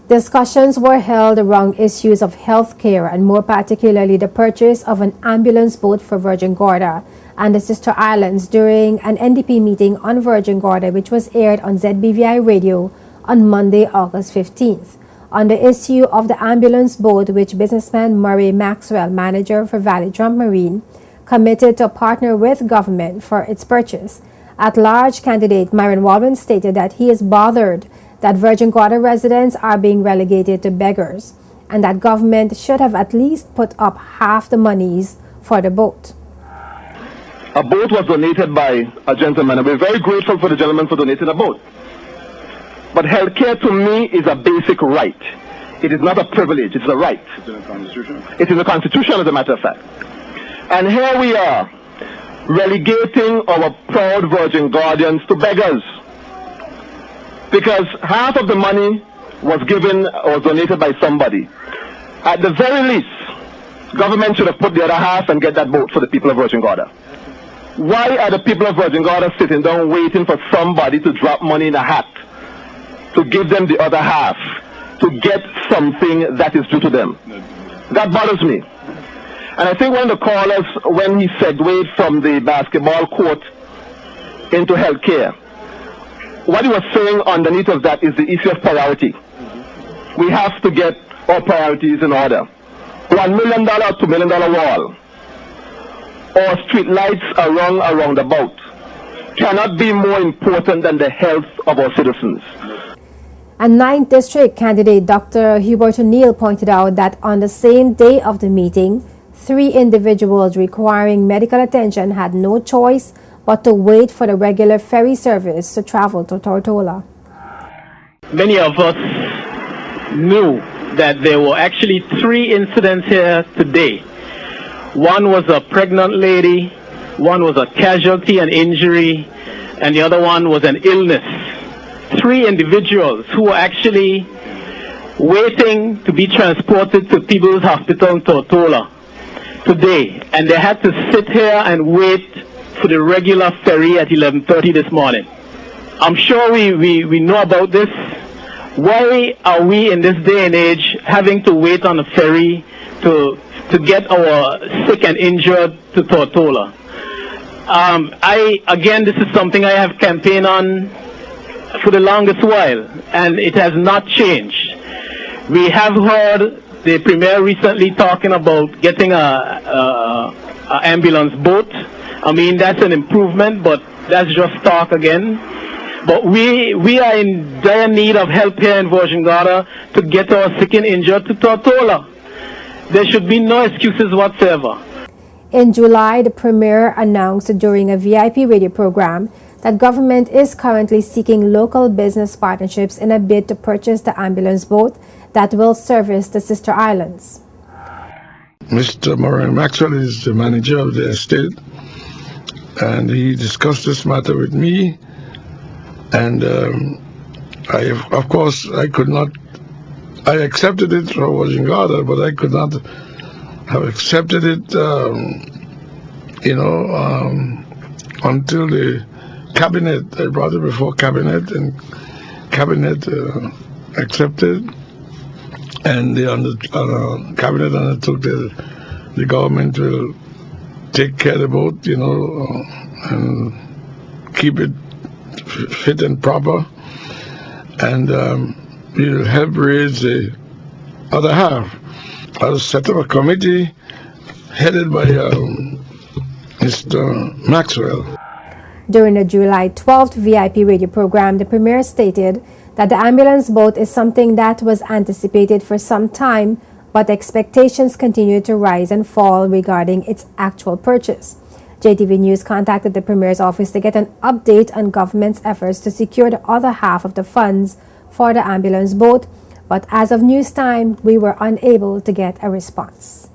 Discussions were held around issues of health care and more particularly the purchase of an ambulance boat for Virgin Gorda and the sister islands during an NDP meeting on Virgin Gorda which was aired on ZBVI radio on Monday, August 15th. On the issue of the ambulance boat, which businessman Murray Maxwell, manager for Valley Trump Marine, committed to partner with government for its purchase. At-large candidate Myron Walwyn stated that he is bothered that Virgin Gorda residents are being relegated to beggars and that government should have at least put up half the monies for the boat. A boat was donated by a gentleman, and we're very grateful for the gentleman for donating a boat. But healthcare to me is a basic right. It is not a privilege, it's a right. It's in the Constitution? It's in the Constitution, as a matter of fact. And here we are, relegating our proud Virgin Guardians to beggars. Because half of the money was donated by somebody. At the very least, government should have put the other half and get that boat for the people of Virgin Gorda. Why are the people of Virgin Gorda sitting down waiting for somebody to drop money in a hat to give them the other half, to get something that is due to them? That bothers me. And I think one of the callers, when he segued from the basketball court into healthcare, what he was saying underneath of that is the issue of priority. We have to get our priorities in order. $1 million, $2 million wall, or street lights around about cannot be more important than the health of our citizens. And 9th District candidate Dr. Hubert O'Neill pointed out that on the same day of the meeting, 3 individuals requiring medical attention had no choice but to wait for the regular ferry service to travel to Tortola. Many of us knew that there were actually 3 incidents here today. One was a pregnant lady, one was a casualty and injury, and the other one was an illness. 3 individuals who were actually waiting to be transported to People's Hospital in Tortola today, and they had to sit here and wait for the regular ferry at 11:30 this morning. I'm sure we know about this. Why are we in this day and age having to wait on a ferry to get our sick and injured to Tortola? Again, this is something I have campaigned on for the longest while, and it has not changed. We have heard the Premier recently talking about getting a ambulance boat. I mean, that's an improvement, but that's just talk again. But we are in dire need of help here in Virgin Gorda to get our sick and injured to Tortola. There should be no excuses whatsoever. In July, the Premier announced during a VIP radio program that government is currently seeking local business partnerships in a bid to purchase the ambulance boat that will service the sister islands. Mr. Murray Maxwell is the manager of the estate, and he discussed this matter with me, and I accepted it for Virgin Gorda, but I could not have accepted it, until the cabinet. I brought it before cabinet, and cabinet accepted, and the cabinet undertook the government will take care of the boat, and keep it fit and proper, and we'll help raise the other half. I'll set up a committee headed by Mr. Maxwell. During the July 12th VIP radio program, the Premier stated that the ambulance boat is something that was anticipated for some time, but expectations continue to rise and fall regarding its actual purchase. JTV News contacted the Premier's office to get an update on government's efforts to secure the other half of the funds for the ambulance boat, but as of news time, we were unable to get a response.